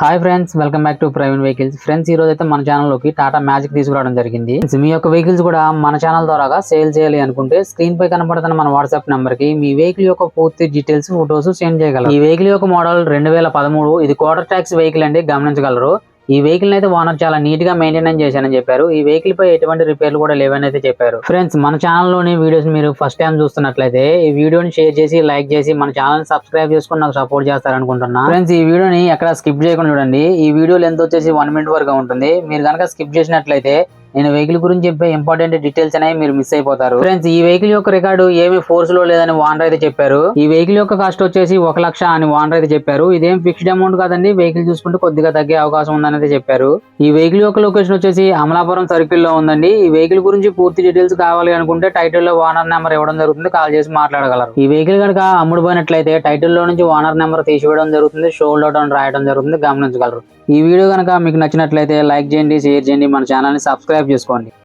Hi friends, welcome back to ప్రైవేన్ vehicles. Friends, ఈ రోజు అయితే మన ఛానల్లోకి టాటా మ్యాజిక్ తీసుకురావడం జరిగింది. మీ యొక్క వెహికల్స్ కూడా మన ఛానల్ ద్వారా సేల్ చేయాలి అనుకుంటే స్క్రీన్ పై కనపడుతున్న మన వాట్సాప్ నెంబర్ కి మీ వెహికల్ యొక్క పూర్తి డీటెయిల్స్, ఫోటోస్ సెండ్ చేయగలరు. ఈ వెహికల్ యొక్క మోడల్ 2013. ఇది క్వార్టర్ ట్యాక్స్ వెహికల్ అండి, గమనించగలరు. ఈ వెహికల్ అయితే ఓనర్ చాలా నీట్ గా మెయింటైన్ చేశానని చెప్పారు. ఈ వెహికల్ పై ఎటువంటి రిపేర్లు కూడా లేవని అయితే చెప్పారు. ఫ్రెండ్స్, మన ఛానల్లోని వీడియోస్ మీరు ఫస్ట్ టైం చూస్తున్నట్లయితే ఈ వీడియోని షేర్ చేసి, లైక్ చేసి, మన ఛానల్ సబ్స్క్రైబ్ చేసుకుని నాకు సపోర్ట్ చేస్తారనుకుంటున్నా. ఫ్రెండ్స్, ఈ వీడియోని ఎక్కడ స్కిప్ చేయకుండా చూడండి. ఈ వీడియో లెంత్ వచ్చేసి 1 minute వరకు ఉంటుంది. మీరు కనుక స్కిప్ చేసినట్లయితే నేను వెహికల్ గురించి చెప్పే ఇంపార్టెంట్ డీటెయిల్స్ అనేవి మీరు మిస్ అయిపోతారు. ఫ్రెండ్స్, ఈ వెహికల్ యొక్క రికార్డు ఏమి ఫోర్స్ లో లేదని ఓనర్ అయితే చెప్పారు. ఈ వెహికల్ యొక్క కాస్ట్ వచ్చేసి 1 లక్ష అని ఓనర్ అయితే చెప్పారు. ఇదేం ఫిక్స్డ్ అమౌంట్ కాదండి, వెహికల్ చూసుకుంటే కొద్దిగా తగ్గే అవకాశం ఉందని అయితే చెప్పారు. ఈ వెహికల్ యొక్క లొకేషన్ వచ్చేసి అమలాపురం సర్కిల్ లో ఉందండి. ఈ వెహికల్ గురించి పూర్తి డీటెయిల్స్ కావాలి అనుకుంటే టైటిల్ లో ఓనర్ నెంబర్ ఇవ్వడం జరుగుతుంది, కాల్ చేసి మాట్లాడగలరు. ఈ వెహికల్ కనుక అమ్ముడుపోయినట్లయితే టైటిల్ లో నుంచి ఓనర్ నెంబర్ తీసివేయడం జరుగుతుంది, షోల్డ్ అవుట్ అని రాయడం జరుగుతుంది, గమనించగలరు. ఈ వీడియో కనుక మీకు నచ్చినట్లయితే లైక్ చేయండి, షేర్ చేయండి, మన ఛానల్ ని సబ్స్క్రైబ్ చేసుకోండి.